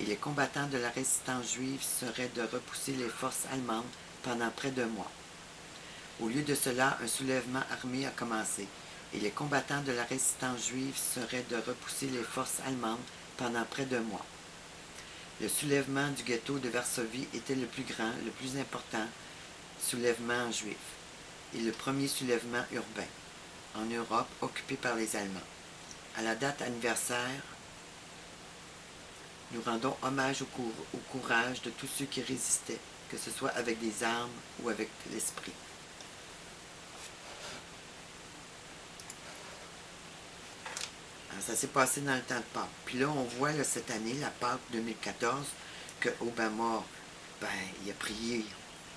les combattants de la résistance juive seraient de repousser les forces allemandes pendant près d'1 mois. Au lieu de cela, un soulèvement armé a commencé, et les combattants de la résistance juive seraient de repousser les forces allemandes pendant près d'1 mois. Le soulèvement du ghetto de Varsovie était le plus grand, le plus important soulèvement juif, et le premier soulèvement urbain en Europe occupé par les Allemands. À la date anniversaire, nous rendons hommage au courage de tous ceux qui résistaient, que ce soit avec des armes ou avec l'esprit. Alors, ça s'est passé dans le temps de Pâques. Puis là, on voit là, cette année, la Pâques 2014, que Obama, il a prié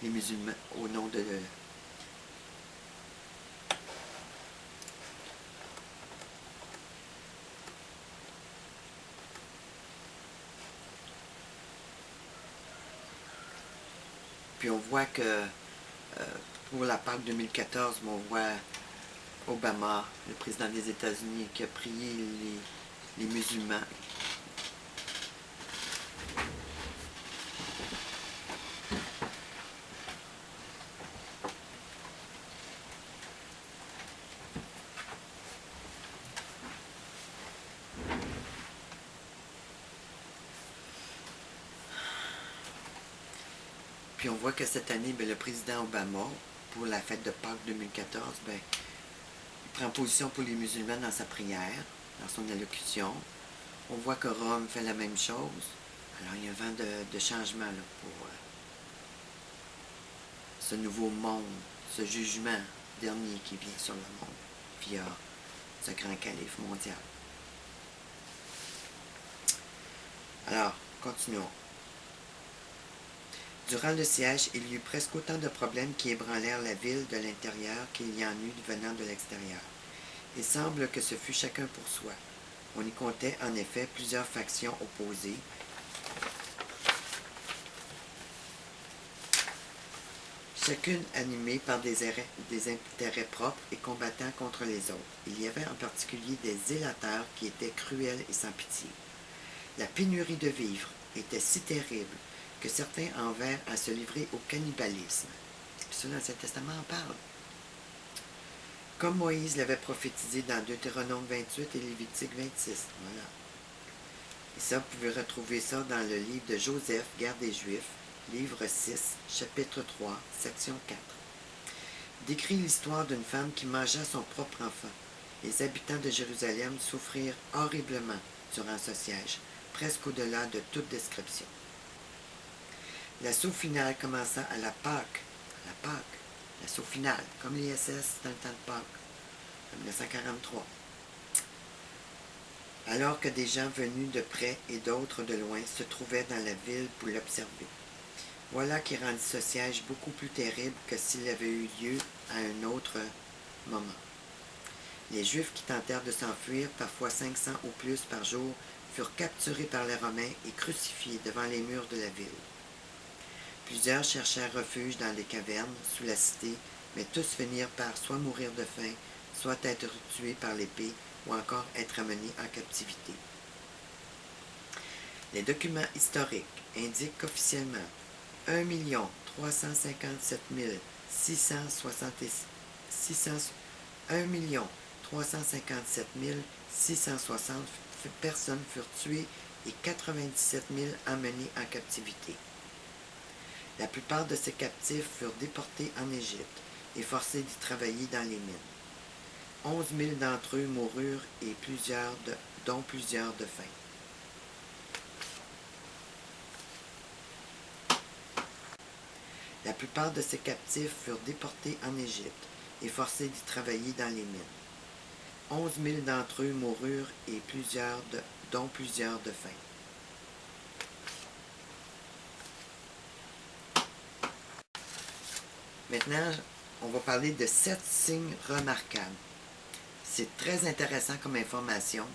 les musulmans au nom de... Puis on voit que pour la Pâques 2014, on voit Obama, le président des États-Unis, qui a prié les musulmans. Puis on voit que cette année, le président Obama, pour la fête de Pâques 2014, il prend position pour les musulmans dans sa prière, dans son allocution. On voit que Rome fait la même chose. Alors il y a un vent de changement là, pour ce nouveau monde, ce jugement dernier qui vient sur le monde via ce grand calife mondial. Alors, continuons. Durant le siège, il y eut presque autant de problèmes qui ébranlèrent la ville de l'intérieur qu'il y en eut venant de l'extérieur. Il semble que ce fut chacun pour soi. On y comptait en effet plusieurs factions opposées, chacune animée par des intérêts propres et combattant contre les autres. Il y avait en particulier des zélateurs qui étaient cruels et sans pitié. La pénurie de vivres était si terrible que certains en vinrent à se livrer au cannibalisme. Puis ça, dans l'Ancien Testament, en parle. Comme Moïse l'avait prophétisé dans Deutéronome 28 et Lévitique 26. Voilà. Et ça, vous pouvez retrouver ça dans le livre de Joseph, Guerre des Juifs, livre 6, chapitre 3, section 4. Décrit l'histoire d'une femme qui mangea son propre enfant. Les habitants de Jérusalem souffrirent horriblement durant ce siège, presque au-delà de toute description. L'assaut final commença à la Pâques, l'assaut final, comme les SS dans le temps de Pâques, en 1943. Alors que des gens venus de près et d'autres de loin se trouvaient dans la ville pour l'observer. Voilà qui rendit ce siège beaucoup plus terrible que s'il avait eu lieu à un autre moment. Les Juifs qui tentèrent de s'enfuir, parfois 500 ou plus par jour, furent capturés par les Romains et crucifiés devant les murs de la ville. Plusieurs cherchèrent refuge dans des cavernes sous la cité, mais tous finirent par soit mourir de faim, soit être tués par l'épée, ou encore être amenés en captivité. Les documents historiques indiquent qu'officiellement 1 357 660 personnes furent tuées et 97 000 emmenées en captivité. La plupart de ces captifs furent déportés en Égypte et forcés d'y travailler dans les mines. 11 000 d'entre eux moururent et dont plusieurs de faim. La plupart de ces captifs furent déportés en Égypte et forcés d'y travailler dans les mines. 11 000 d'entre eux moururent et dont plusieurs de faim. Maintenant, on va parler de 7 signes remarquables. C'est très intéressant comme information.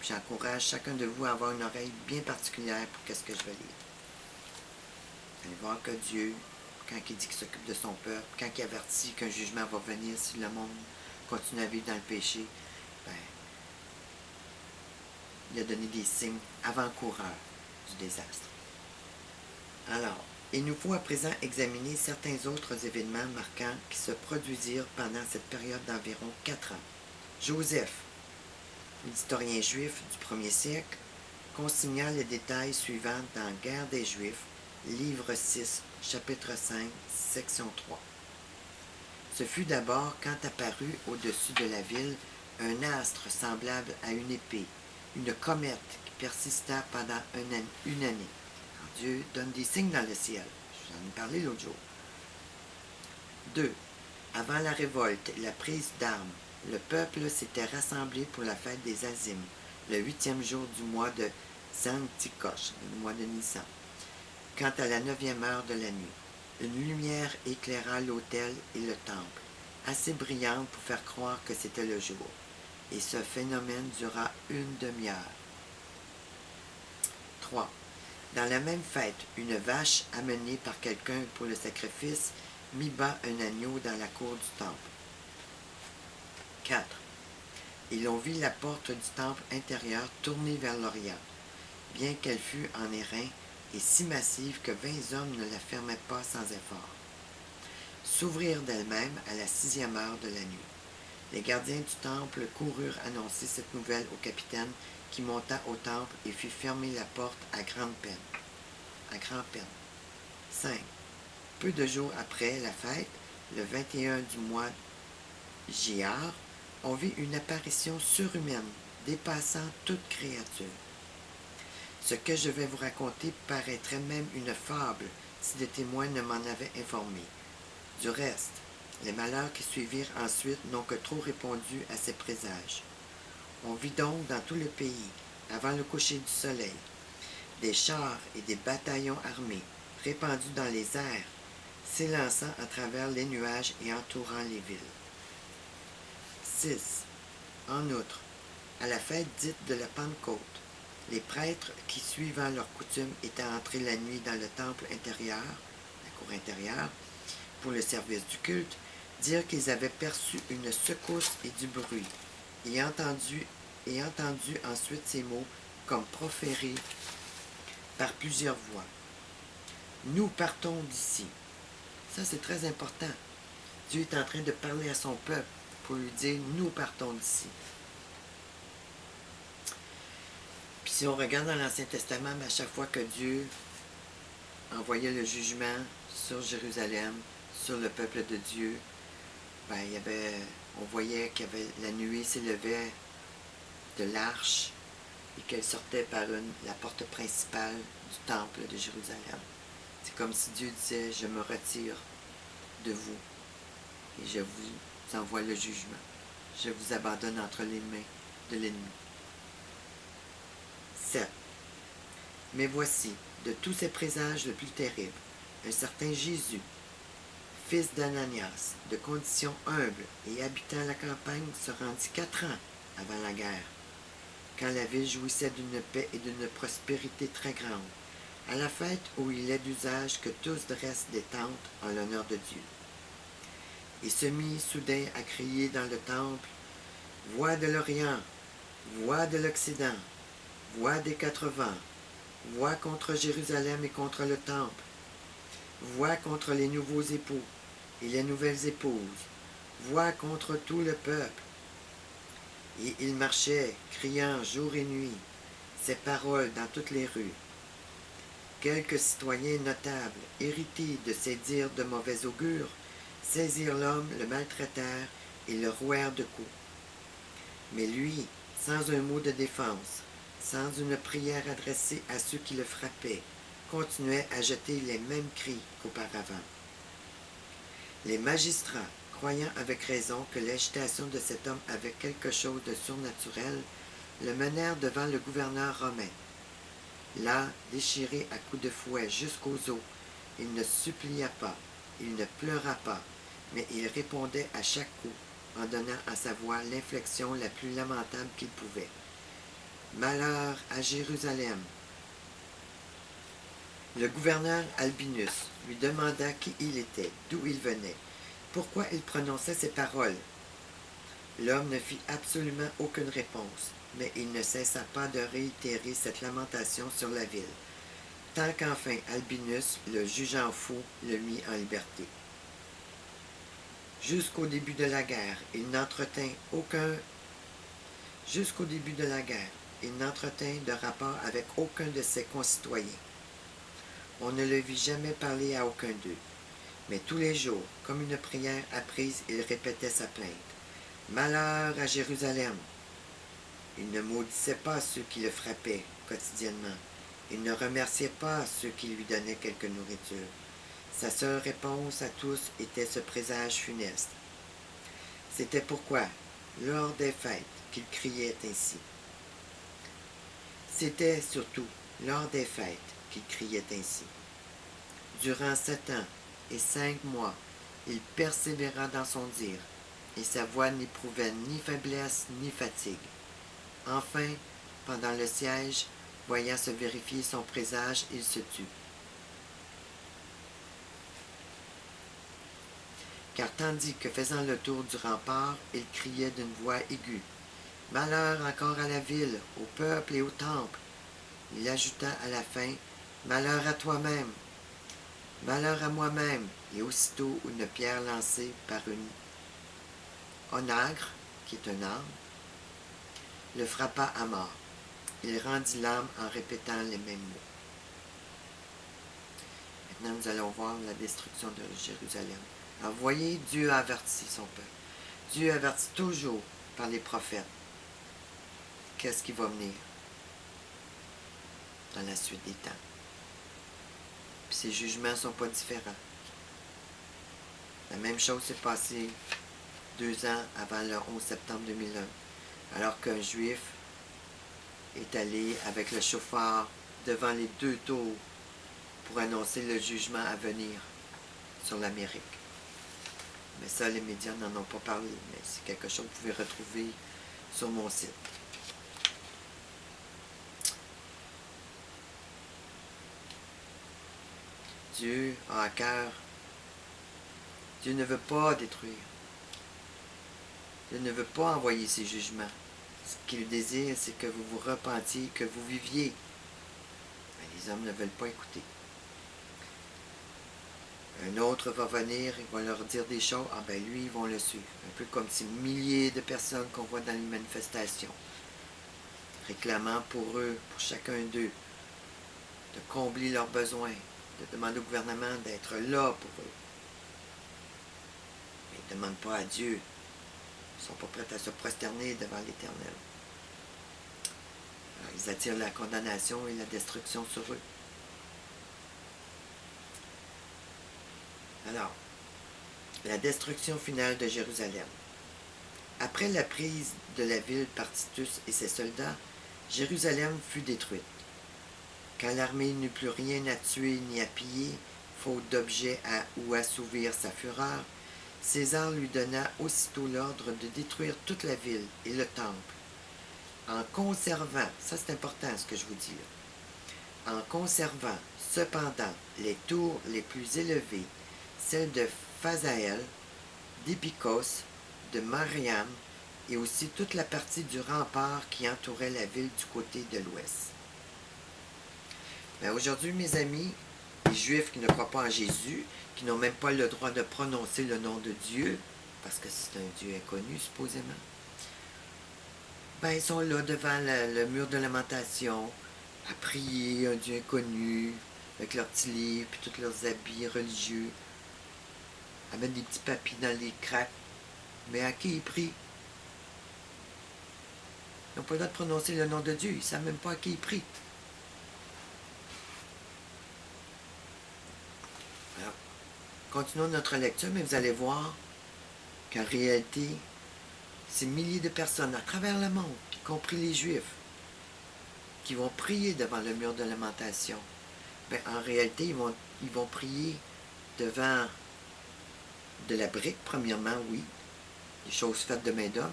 J'encourage chacun de vous à avoir une oreille bien particulière pour ce que je vais lire. Vous allez voir que Dieu, quand il dit qu'il s'occupe de son peuple, quand il avertit qu'un jugement va venir si le monde continue à vivre dans le péché, il a donné des signes avant-coureurs du désastre. Alors, il nous faut à présent examiner certains autres événements marquants qui se produisirent pendant cette période d'environ 4 ans. Joseph, l'historien juif du 1er siècle, consigna les détails suivants dans Guerre des Juifs, livre 6, chapitre 5, section 3. Ce fut d'abord quand apparut au-dessus de la ville un astre semblable à une épée, une comète qui persista pendant une année. Alors Dieu donne des signes dans le ciel. Je vous en ai parlé l'autre jour. 2. Avant la révolte et la prise d'armes, le peuple s'était rassemblé pour la fête des Azimes, le 8e jour du mois de Sancticoche, le mois de Nissan. Quant à la 9e heure de la nuit, une lumière éclaira l'autel et le temple, assez brillante pour faire croire que c'était le jour, et ce phénomène dura une demi-heure. 3. Dans la même fête, une vache amenée par quelqu'un pour le sacrifice mit bas un agneau dans la cour du temple. 4. Et l'on vit la porte du temple intérieur tournée vers l'Orient, bien qu'elle fût en airain et si massive que 20 hommes ne la fermaient pas sans effort. S'ouvrir d'elle-même à la 6e heure de la nuit. Les gardiens du temple coururent annoncer cette nouvelle au capitaine qui monta au temple et fit fermer la porte à grand-peine. 5. Peu de jours après la fête, le 21 du mois Giar, on vit une apparition surhumaine, dépassant toute créature. Ce que je vais vous raconter paraîtrait même une fable si des témoins ne m'en avaient informé. Du reste, les malheurs qui suivirent ensuite n'ont que trop répondu à ces présages. On vit donc dans tout le pays, avant le coucher du soleil, des chars et des bataillons armés, répandus dans les airs, s'élançant à travers les nuages et entourant les villes. 6. En outre, à la fête dite de la Pentecôte, les prêtres qui, suivant leur coutume, étaient entrés la nuit dans le temple intérieur, la cour intérieure, pour le service du culte, dirent qu'ils avaient perçu une secousse et du bruit, et entendu ensuite ces mots comme proférés par plusieurs voix. Nous partons d'ici. Ça, c'est très important. Dieu est en train de parler à son peuple pour lui dire, nous partons d'ici. Puis si on regarde dans l'Ancien Testament, à chaque fois que Dieu envoyait le jugement sur Jérusalem, sur le peuple de Dieu, on voyait qu'il y avait la nuée s'élevait de l'arche et qu'elle sortait par la porte principale du temple de Jérusalem. C'est comme si Dieu disait, je me retire de vous et je vous envoie le jugement. Je vous abandonne entre les mains de l'ennemi. 7. Mais voici, de tous ces présages le plus terrible, un certain Jésus, fils d'Ananias, de condition humble et habitant la campagne, se rendit 4 ans avant la guerre, quand la ville jouissait d'une paix et d'une prospérité très grande, à la fête où il est d'usage que tous dressent des tentes en l'honneur de Dieu. Il se mit soudain à crier dans le temple, « Voix de l'Orient, voix de l'Occident, voix des 4 vents, voix contre Jérusalem et contre le temple, voix contre les nouveaux époux et les nouvelles épouses, voix contre tout le peuple. » Et il marchait, criant jour et nuit, ces paroles dans toutes les rues. Quelques citoyens notables, irrités de ces dires de mauvais augure, saisirent l'homme, le maltraitèrent et le rouèrent de coups. Mais lui, sans un mot de défense, sans une prière adressée à ceux qui le frappaient, continuait à jeter les mêmes cris qu'auparavant. Les magistrats, croyant avec raison que l'agitation de cet homme avait quelque chose de surnaturel, le menèrent devant le gouverneur romain. Là, déchiré à coups de fouet jusqu'aux os, il ne supplia pas, il ne pleura pas, mais il répondait à chaque coup, en donnant à sa voix l'inflexion la plus lamentable qu'il pouvait. « Malheur à Jérusalem !» Le gouverneur Albinus lui demanda qui il était, d'où il venait, pourquoi il prononçait ces paroles. L'homme ne fit absolument aucune réponse, mais il ne cessa pas de réitérer cette lamentation sur la ville. tant qu'enfin Albinus, le jugeant fou, le mit en liberté. Jusqu'au début de la guerre, il n'entretint de rapport avec aucun de ses concitoyens. On ne le vit jamais parler à aucun d'eux. Mais tous les jours, comme une prière apprise, il répétait sa plainte. « Malheur à Jérusalem !» Il ne maudissait pas ceux qui le frappaient quotidiennement. Il ne remerciait pas ceux qui lui donnaient quelque nourriture. Sa seule réponse à tous était ce présage funeste. C'était pourquoi, lors des fêtes, qu'il criait ainsi. C'était surtout lors des fêtes qu'il criait ainsi. Durant 7 ans et 5 mois, il persévéra dans son dire, et sa voix n'éprouvait ni faiblesse ni fatigue. Enfin, pendant le siège, voyant se vérifier son présage, il se tut. Car tandis que faisant le tour du rempart, il criait d'une voix aiguë. « Malheur encore à la ville, au peuple et au temple !» Il ajouta à la fin, « Malheur à toi-même, malheur à moi-même !» Et aussitôt une pierre lancée par une onagre, qui est un arme, le frappa à mort. Il rendit l'âme en répétant les mêmes mots. Maintenant, nous allons voir la destruction de Jérusalem. Alors, vous voyez, Dieu a averti son peuple. Dieu avertit toujours par les prophètes qu'est-ce qui va venir dans la suite des temps. Puis ces jugements ne sont pas différents. La même chose s'est passée 2 ans avant le 11 septembre 2001, alors qu'un Juif est allé avec le chauffard devant les 2 tours pour annoncer le jugement à venir sur l'Amérique. Mais ça, les médias n'en ont pas parlé, mais c'est quelque chose que vous pouvez retrouver sur mon site. Dieu a à cœur. Dieu ne veut pas détruire. Dieu ne veut pas envoyer ses jugements. Ce qu'il désire, c'est que vous vous repentiez, que vous viviez. Mais les hommes ne veulent pas écouter. Un autre va venir, il va leur dire des choses, ah ben lui, ils vont le suivre. Un peu comme ces milliers de personnes qu'on voit dans les manifestations, réclamant pour eux, pour chacun d'eux, de combler leurs besoins, de demander au gouvernement d'être là pour eux. Mais ils ne demandent pas à Dieu. Ils ne sont pas prêts à se prosterner devant l'Éternel. Ils attirent la condamnation et la destruction sur eux. Alors, la destruction finale de Jérusalem. Après la prise de la ville par Titus et ses soldats, Jérusalem fut détruite. Quand l'armée n'eut plus rien à tuer ni à piller, faute d'objets ou assouvir sa fureur, César lui donna aussitôt l'ordre de détruire toute la ville et le temple, en conservant, ça c'est important ce que je vous dis là, en conservant cependant les tours les plus élevées, celles de Phasaël, d'Épikos, de Mariam, et aussi toute la partie du rempart qui entourait la ville du côté de l'ouest. Mais aujourd'hui, mes amis, les Juifs qui ne croient pas en Jésus, qui n'ont même pas le droit de prononcer le nom de Dieu, parce que c'est un Dieu inconnu, supposément, ben, ils sont là devant le mur de lamentation, à prier un Dieu inconnu, avec leurs petits livres, puis tous leurs habits religieux, à mettre des petits papiers dans les craques. Mais à qui ils prient? Ils n'ont pas le droit de prononcer le nom de Dieu, ils ne savent même pas à qui ils prient. Alors, continuons notre lecture, mais vous allez voir qu'en réalité, ces milliers de personnes à travers le monde, y compris les Juifs, qui vont prier devant le mur de lamentation, ben, en réalité, ils vont prier devant de la brique, premièrement, oui, des choses faites de main d'homme,